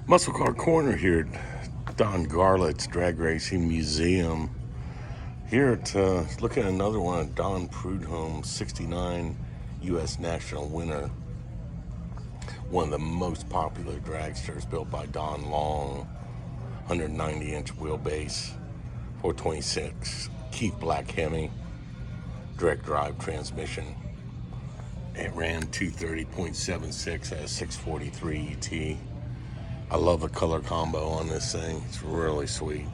Muscle Car Corner here at Don Garlett's Drag Racing Museum. Here at looking at another one at Don Prudhomme, 69 U.S. National winner. One of the most popular dragsters built by Don Long. 190-inch wheelbase, 426 Keith Black Hemi, direct drive transmission. It ran 230.76 at a 643 ET. I love the color combo on this thing. It's really sweet.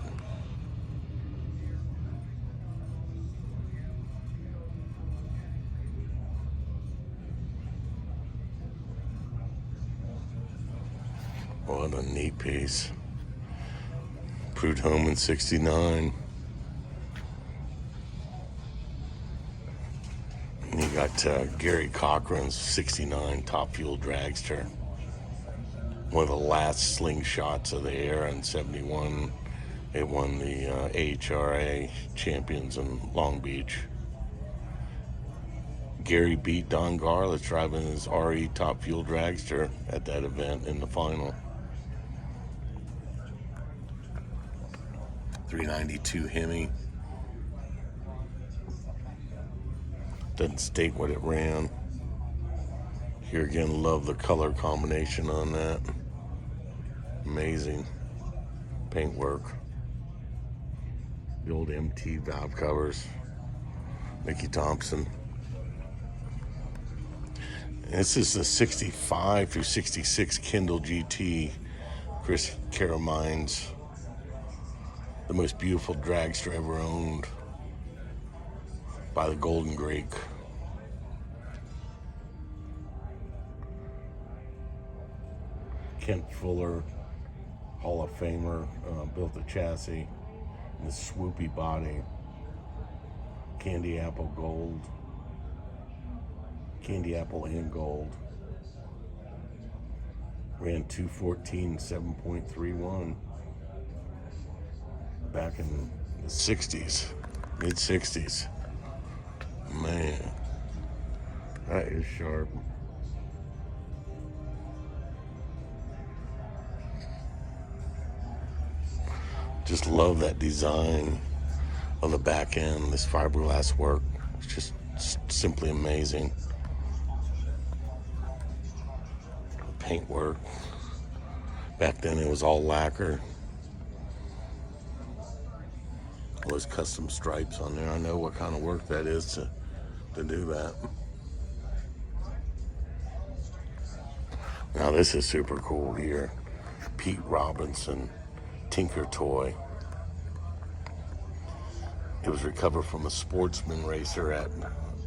What a neat piece. Prudhomme in 69. And you got Gary Cochran's 69 Top Fuel Dragster. One of the last slingshots of the era in 71. It won the NHRA champions in Long Beach. Gary beat Don Garlett driving his RE Top Fuel Dragster at that event in the final. 392 Hemi. Doesn't state what it ran. Here again, love the color combination on that. Amazing paintwork. The old MT valve covers. Mickey Thompson. And this is the 65 through 66 Kindle GT. Chris Caramine's. The most beautiful dragster ever owned by the Golden Greek. Kent Fuller, Hall of Famer, built the chassis and the swoopy body. Candy apple gold. Candy apple and gold. Ran 214, 7.31. Back in the 60s, mid 60s. Man, that is sharp. Just love that design of the back end, this fiberglass work. It's just simply amazing. Paint work. Back then it was all lacquer. All those custom stripes on there. I know what kind of work that is to do that. Now this is super cool here. Pete Robinson Tinker Toy. It was recovered from a sportsman racer at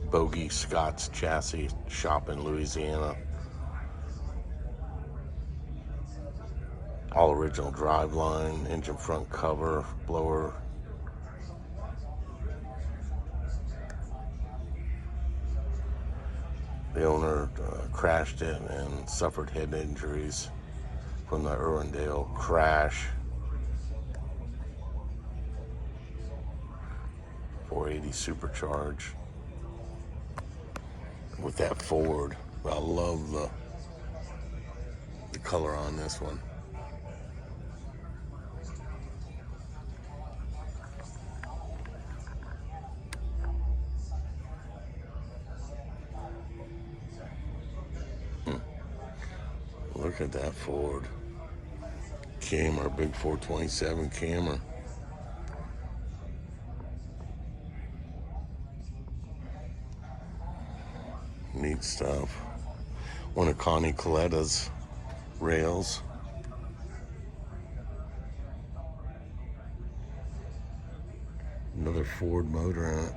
Bogey Scott's Chassis Shop in Louisiana. All original driveline, engine front cover, blower. The owner crashed it and suffered head injuries from the Irwindale crash. 480 supercharge. With that Ford, I love the color on this one. Look at that Ford Camry, big 427 Camry. Neat stuff. One of Connie Coletta's rails. Another Ford motor in it.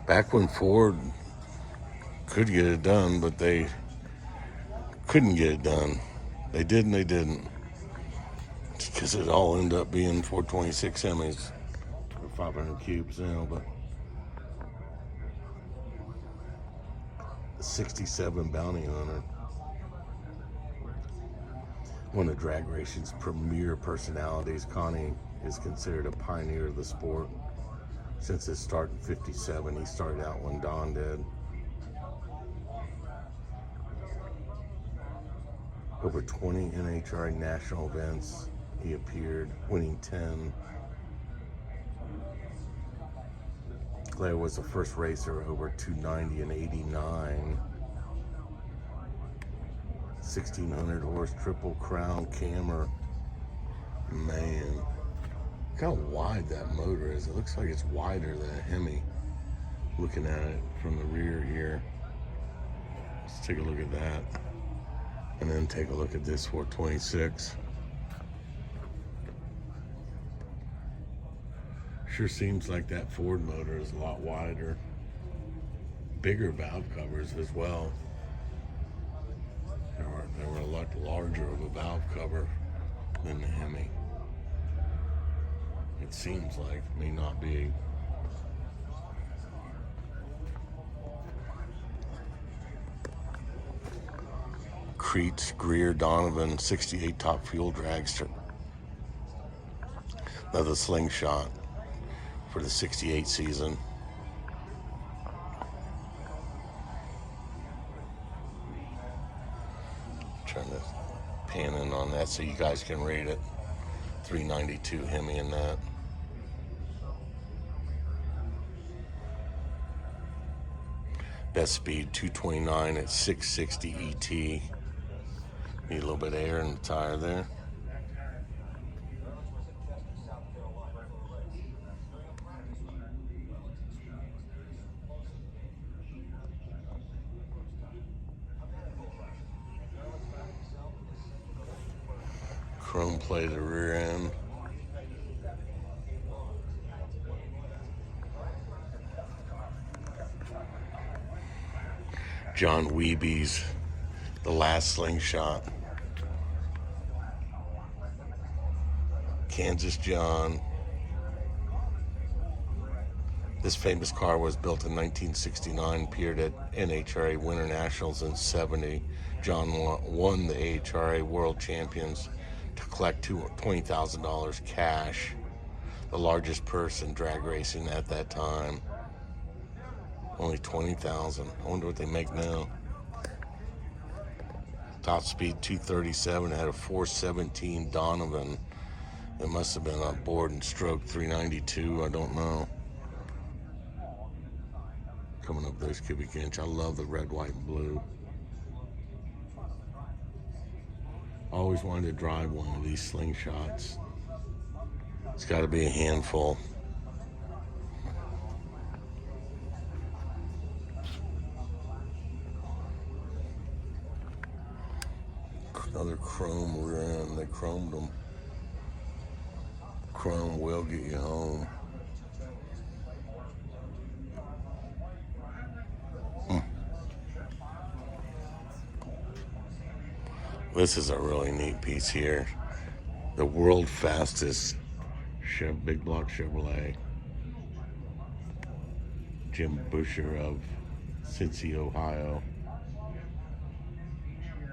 Back when Ford could get it done, but they couldn't get it done. They did and they didn't. Because it all ended up being 426 Hemis or 500 cubes now, but the 67 Bounty Hunter. One of drag racing's premier personalities, Connie is considered a pioneer of the sport. Since his start in 57, he started out when Don did. Over 20 NHRA national events he appeared, winning 10. Clay was the first racer over 290 in '89. 1600 horse Triple Crown Cammer. Man, look how wide that motor is. It looks like it's wider than a Hemi. Looking at it from the rear here. Let's take a look at that. And then take a look at this 426. Sure seems like that Ford motor is a lot wider. Bigger valve covers as well. They were a lot larger of a valve cover than the Hemi. It seems like, may not be. Creech Greer Donovan 68 Top Fuel Dragster. Another Slingshot for the 68 season. Trying to pan in on that so you guys can read it. 392 Hemi in that. Best speed 229 at 660 ET. Need a little bit of air in the tire there. Chrome plated rear end. John Weeby's The Last Slingshot. Kansas John. This famous car was built in 1969, appeared at NHRA Winter Nationals in '70. John won the NHRA World Champions to collect $20,000 cash, the largest purse in drag racing at that time. Only $20,000. I wonder what they make now. Top speed 237, had a 417 Donovan. It must have been a board and stroke 392, I don't know. Coming up those cubic inch. I love the red, white, and blue. I always wanted to drive one of these Slingshots. It's got to be a handful. Another chrome rear end. They chromed them. Chrome will get you home. This is a really neat piece here. The world fastest big block Chevrolet. Jim Busher of Cincy, Ohio.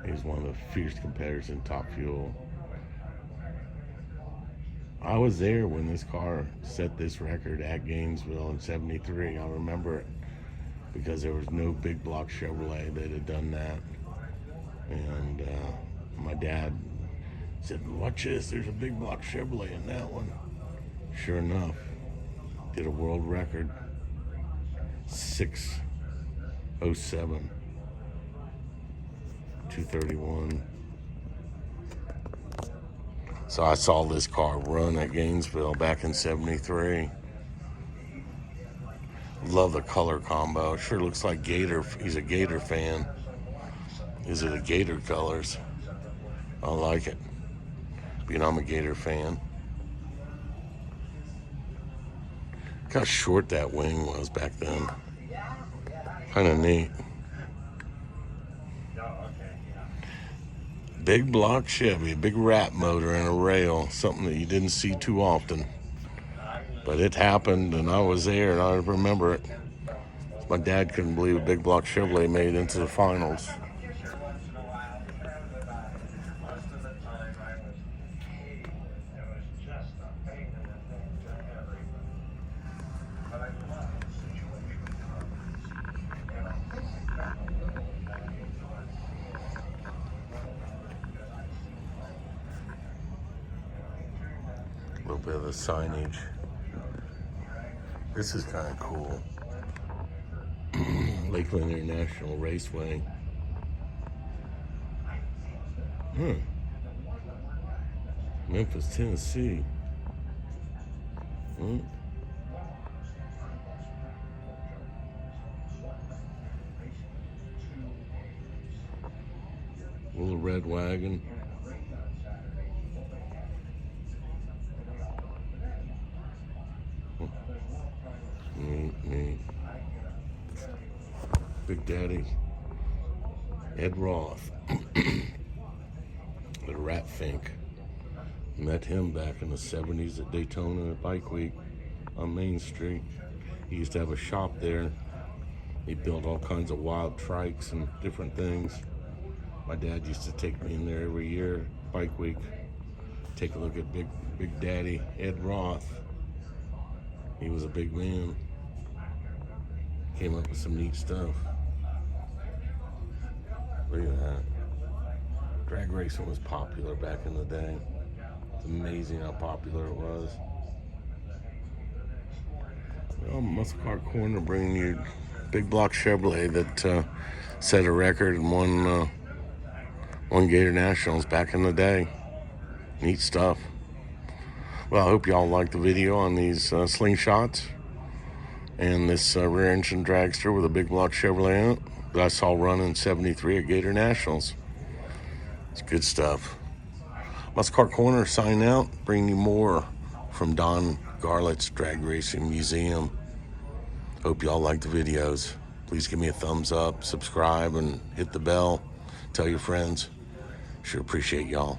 He's one of the fierce competitors in Top Fuel. I was there when this car set this record at Gainesville in '73. I remember it because there was no big block Chevrolet that had done that. And my dad said, watch this, there's a big block Chevrolet in that one. Sure enough, did a world record, 6:07, 231. So I saw this car run at Gainesville back in '73. Love the color combo. Sure looks like Gator. He's a Gator fan. These are the Gator colors. I like it. Being I'm a Gator fan. Look how short that wing was back then. Kind of neat. Big block Chevy, big rat motor and a rail. Something that you didn't see too often. But it happened and I was there and I remember it. My dad couldn't believe a big block Chevrolet made it into the finals. little bit of the signage. This is kind of cool. Lakeland International Raceway. Memphis, Tennessee. Little red wagon. Neat. Big Daddy Ed Roth. The Rat Fink. Met him back in the 70s at Daytona at Bike Week on Main Street. He used to have a shop there. He built all kinds of wild trikes and different things. My dad used to take me in there every year, Bike Week. Take a look at Big Daddy Ed Roth. He was a big man. Came up with some neat stuff. Look at that. Drag racing was popular back in the day. It's amazing how popular it was. Well, Muscle Car Corner bringing you big block Chevrolet that set a record and won Gator Nationals back in the day. Neat stuff. Well, I hope y'all liked the video on these Slingshots and this rear engine dragster with a big block Chevrolet in it that I saw run in '73 at Gator Nationals. It's good stuff. Muscle Car Corner sign out, bringing you more from Don Garlett's Drag Racing Museum. Hope y'all like the videos. Please give me a thumbs up, subscribe, and hit the bell. Tell your friends. Sure appreciate y'all.